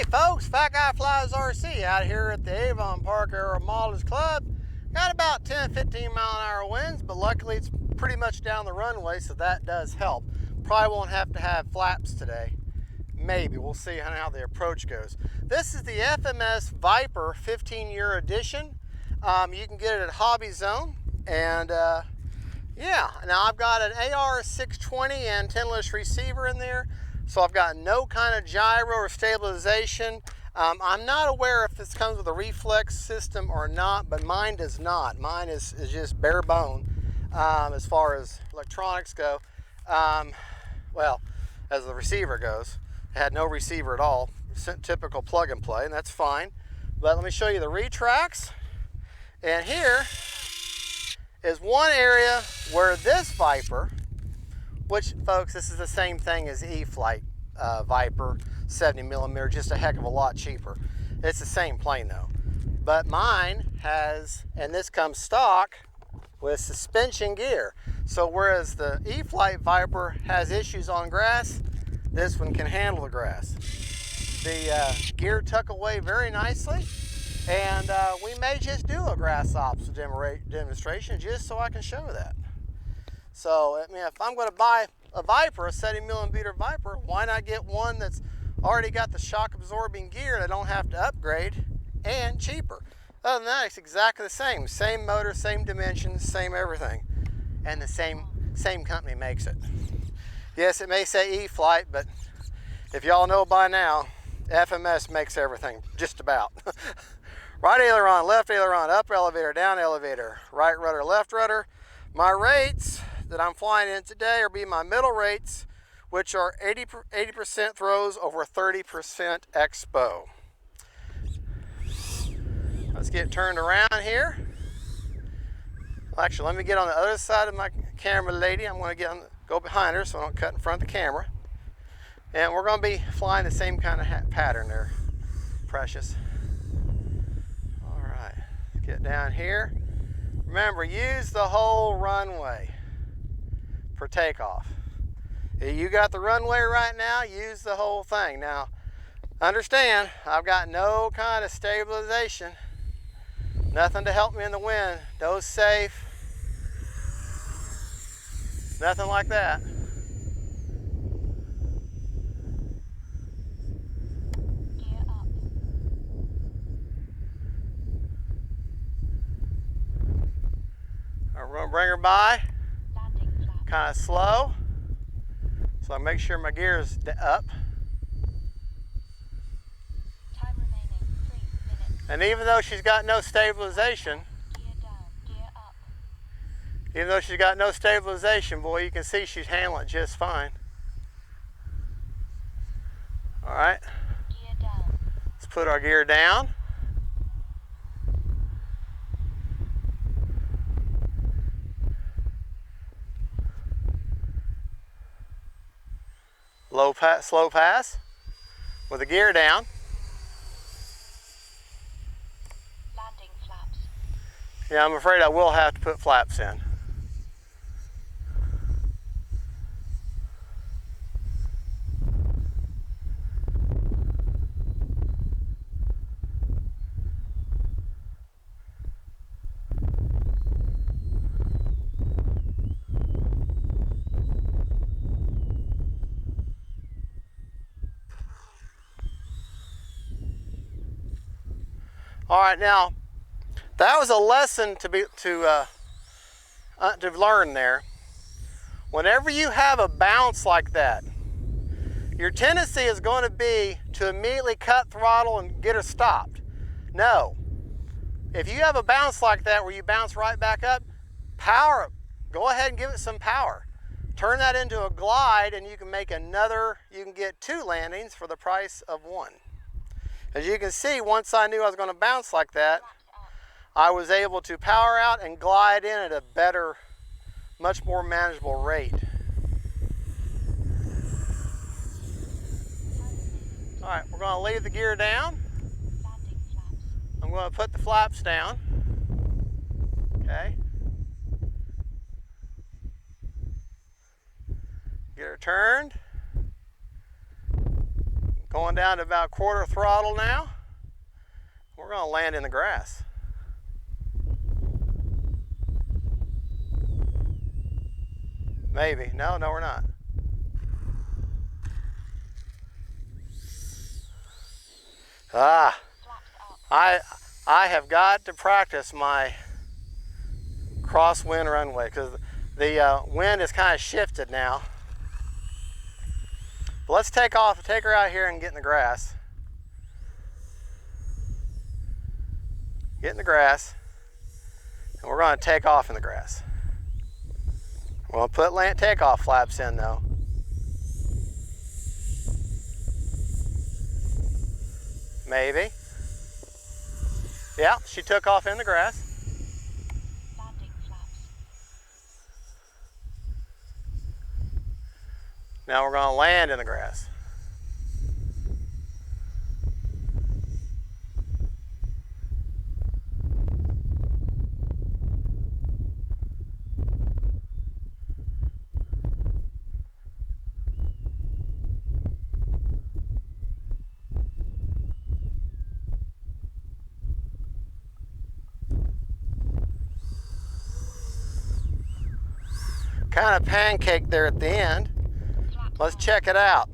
folks, Fat Guy Flies RC out here at the Avon Park Aero Modelers Club. Got about 10-15 mile-an-hour winds, but luckily it's pretty much down the runway, so that does help. Probably won't have to have flaps today. Maybe, we'll see how the approach goes. This is the FMS Viper 15-year edition. You can get it at Hobby Zone, and yeah, now I've got an AR620 antenna-less receiver in there, so I've got no kind of gyro or stabilization. I'm not aware if this comes with a reflex system or not, but mine does not. Mine is just bare bone as far as electronics go. Well, as the receiver goes, it had no receiver at all. Typical plug and play, and that's fine. But let me show you the retracts. And here is one area where this Viper, which folks, this is the same thing as E-flite Viper 70mm, just a heck of a lot cheaper. It's the same plane though. But mine has, and this comes stock with suspension gear. So whereas the E-flite Viper has issues on grass, this one can handle the grass. The gear tuck away very nicely, and we may just do a grass ops demonstration just so I can show that. So I mean, if I'm going to buy a Viper, a 70mm Viper, why not get one that's already got the shock absorbing gear that I don't have to upgrade, and cheaper? Other than that, it's exactly the same. Same motor, same dimensions, same everything. And the same company makes it. Yes, it may say E-flite, but if y'all know by now, FMS makes everything, just about. Right aileron, left aileron, up elevator, down elevator, right rudder, left rudder. My rates that I'm flying in today are be my middle rates, which are 80% throws over 30% expo. Let's get turned around here. Actually, let me get on the other side of my camera lady. I'm going to go behind her so I don't cut in front of the camera. And we're going to be flying the same kind of pattern there, Precious. All right, let's get down here. Remember, use the whole runway for takeoff. You got the runway right now, use the whole thing. Now, understand, I've got no kind of stabilization, nothing to help me in the wind, no safe, nothing like that. Gear up. All right, we're gonna bring her by, Landing flap. kind of slow. So I make sure my gear is up. Time remaining 3 minutes. And even though she's got no stabilization, Gear down. Gear up. even though she's got no stabilization, boy, you can see she's handling it just fine. All right, Gear down. let's put our gear down. Slow pass with the gear down. Landing flaps. Yeah, I'm afraid I will have to put flaps in. All right, now that was a lesson to learn there. Whenever you have a bounce like that, your tendency is going to be to immediately cut throttle and get her stopped. No, if you have a bounce like that where you bounce right back up, power it. Go ahead and give it some power. Turn that into a glide, and you can make you can get 2 landings for the price of 1. As you can see, once I knew I was going to bounce like that, I was able to power out and glide in at a better, much more manageable rate. All right, we're going to leave the gear down. Landing flaps. I'm going to put the flaps down. Okay. Get her turned. Going down to about quarter throttle now. We're going to land in the grass. Maybe. No, we're not. I have got to practice my crosswind runway because the wind is kind of shifted now. But let's take her out here and get in the grass. Get in the grass, and we're going to take off in the grass. We're going to put takeoff flaps in though. Maybe. Yeah, she took off in the grass. Landing flaps. Now we're going to land in the grass. Kind of pancake there at the end. Let's check it out.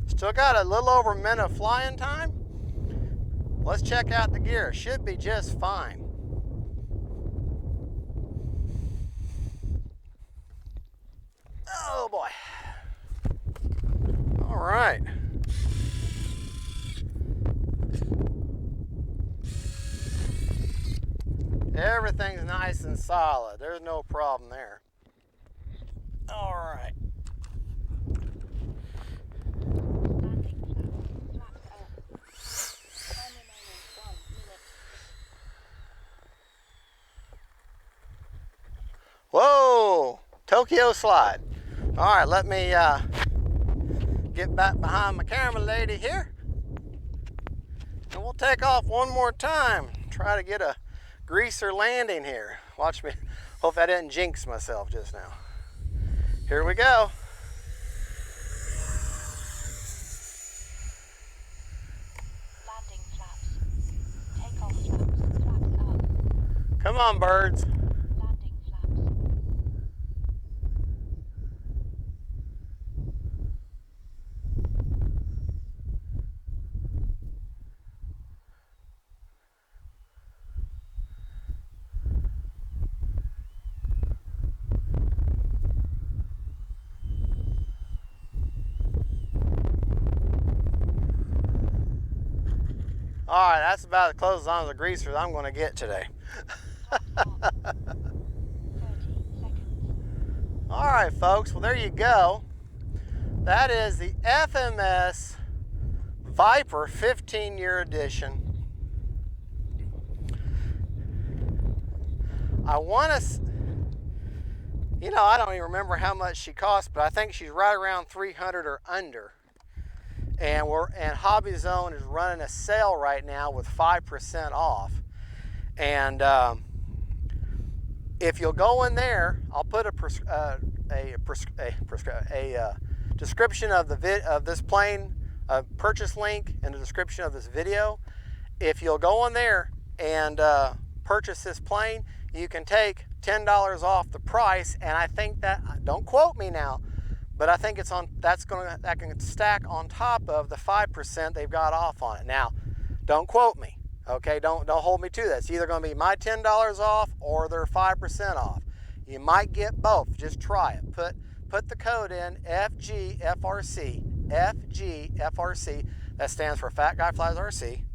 Still got a little over a minute of flying time. Let's check out the gear. Should be just fine. Oh boy. All right. Everything's nice and solid. There's no problem there. All right. Landing flaps. Flaps up. Time remaining 1 minute. Whoa! Tokyo slide. All right, let me get back behind my camera lady here. And we'll take off one more time. Try to get a greaser landing here. Watch me. Hope I didn't jinx myself just now. Here we go. Landing flaps. Takeoff flaps. Flaps up. Come on, birds. Landing flaps. All right, that's about as close on the greaser I'm going to get today. 30 seconds. All right, folks. Well, there you go. That is the FMS Viper 15-year edition. I want to, I don't even remember how much she cost, but I think she's right around 300 or under. And Hobby Zone is running a sale right now with 5% off. And if you'll go in there, I'll put a description of this plane, a purchase link, and a description of this video. If you'll go in there and purchase this plane, you can take $10 off the price. And I think that, don't quote me now, but I think that can stack on top of the 5% they've got off on it. Now, don't quote me, okay? Don't hold me to that. It's either going to be my $10 off or their 5% off. You might get both. Just try it. Put the code in FGFRC. FGFRC. That stands for Fat Guy Flies RC.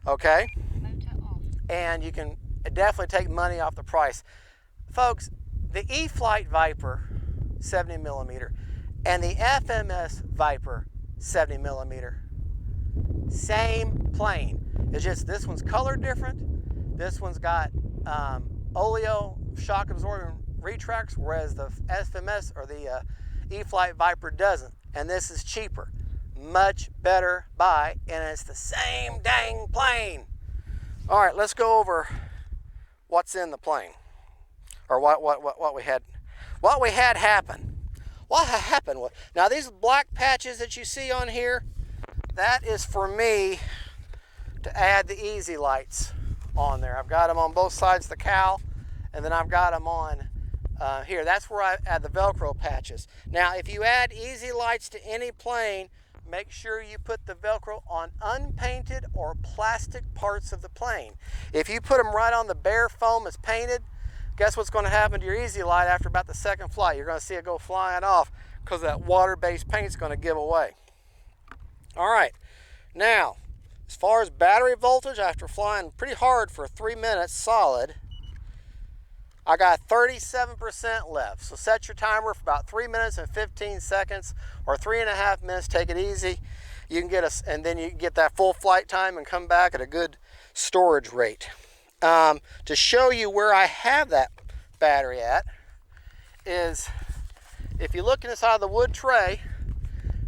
Okay? Motor off. And you can definitely take money off the price, folks. The E-flite Viper 70mm. And the FMS Viper 70mm, same plane. It's just this one's colored different. This one's got oleo shock absorbing retracts, whereas the FMS or the E-flite Viper doesn't. And this is cheaper, much better buy, and it's the same dang plane. All right, let's go over what's in the plane, or what we had happen. What happened was, now these black patches that you see on here, that is for me to add the easy lights on there. I've got them on both sides of the cowl, and then I've got them on here. That's where I add the Velcro patches. Now, if you add easy lights to any plane, make sure you put the Velcro on unpainted or plastic parts of the plane. If you put them right on the bare foam that's painted, guess what's going to happen to your easy light after about the second flight? You're going to see it go flying off because that water-based paint's going to give away. All right, now, as far as battery voltage, after flying pretty hard for 3 minutes solid, I got 37% left. So set your timer for about 3 minutes and 15 seconds or 3.5 minutes. Take it easy. You can get and then you can get that full flight time and come back at a good storage rate. To show you where I have that battery at is if you look inside the wood tray,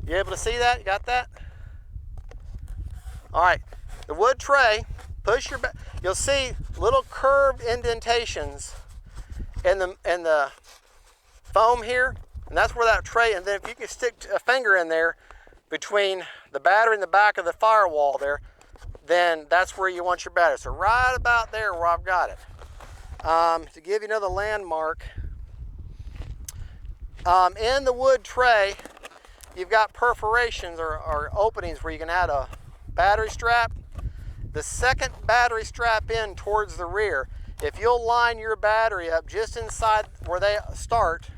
you able to see that? You got that? All right, the wood tray, you'll see little curved indentations in the foam here, and that's where that tray, and then if you can stick a finger in there between the battery and the back of the firewall there, then that's where you want your battery. So right about there where I've got it. To give you another landmark, in the wood tray, you've got perforations or openings where you can add a battery strap. The second battery strap in towards the rear, if you'll line your battery up just inside where they start,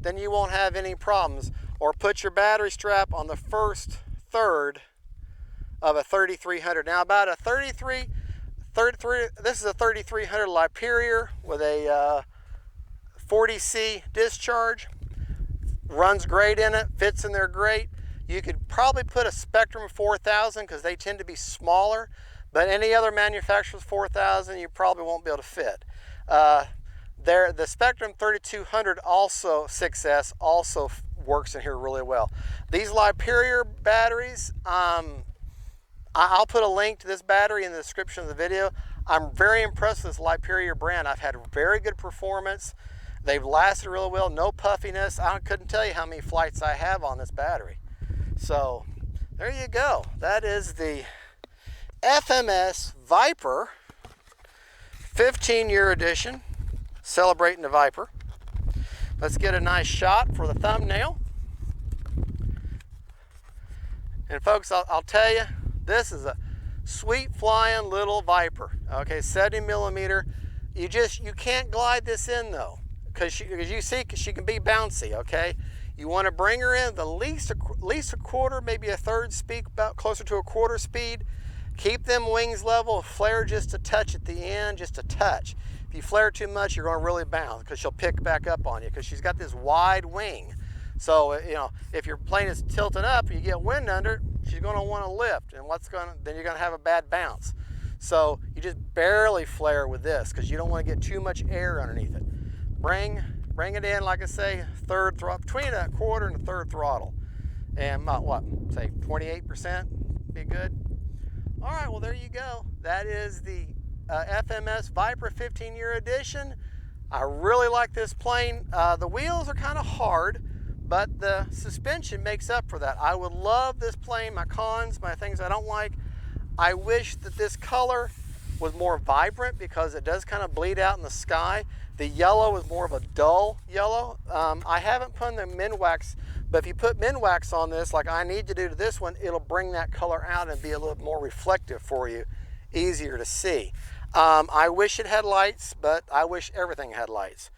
then you won't have any problems. Or put your battery strap on the first third of a 3300. Now about a 33, this is a 3300 Superior with a 40C discharge. Runs great in it, fits in there great. You could probably put a Spectrum 4000 because they tend to be smaller, but any other manufacturer's 4000 you probably won't be able to fit. The Spectrum 3200 also 6S also works in here really well. These Superior batteries, I'll put a link to this battery in the description of the video. I'm very impressed with this Superior brand. I've had very good performance. They've lasted really well, no puffiness. I couldn't tell you how many flights I have on this battery. So there you go. That is the FMS Viper 15-year edition, celebrating the Viper. Let's get a nice shot for the thumbnail. And folks, I'll tell you, this is a sweet flying little Viper. Okay, 70 millimeter. You can't glide this in though, because you see she can be bouncy. Okay. You want to bring her in the least a quarter, maybe a third speed, about closer to a quarter speed. Keep them wings level, flare just a touch at the end, just a touch. If you flare too much, you're going to really bounce because she'll pick back up on you because she's got this wide wing. So, you know, if your plane is tilted up and you get wind under it, she's going to want to lift, and then you're going to have a bad bounce. So you just barely flare with this because you don't want to get too much air underneath it. Bring it in, like I say, third throttle, between a quarter and a third throttle. And about what, say 28%, be good. All right, well, there you go. That is the FMS Viper 15-year edition. I really like this plane. The wheels are kind of hard, but the suspension makes up for that. I would love this plane. My cons, my things I don't like, I wish that this color was more vibrant because it does kind of bleed out in the sky. The yellow is more of a dull yellow. I haven't put the Minwax, but if you put Minwax on this, like I need to do to this one, it'll bring that color out and be a little more reflective for you, easier to see. I wish it had lights, but I wish everything had lights.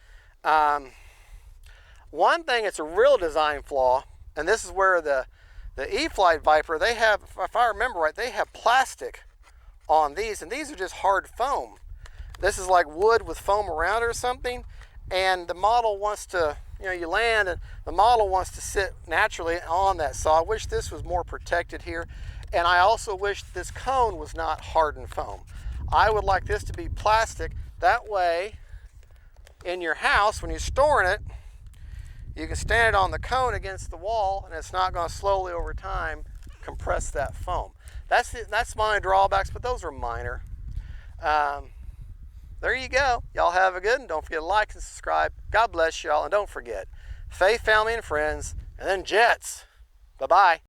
One thing, it's a real design flaw, and this is where the E-flite Viper, they have, if I remember right, they have plastic on these, and these are just hard foam. This is like wood with foam around it or something, and the model wants to, you land and the model wants to sit naturally on that. So I wish this was more protected here, and I also wish this cone was not hardened foam. I would like this to be plastic. That way, in your house, when you're storing it, you can stand it on the cone against the wall, and it's not going to slowly over time compress that foam. That's my drawbacks, but those are minor. There you go. Y'all have a good one. Don't forget to like and subscribe. God bless y'all, and don't forget, faith, family, and friends, and then jets. Bye-bye.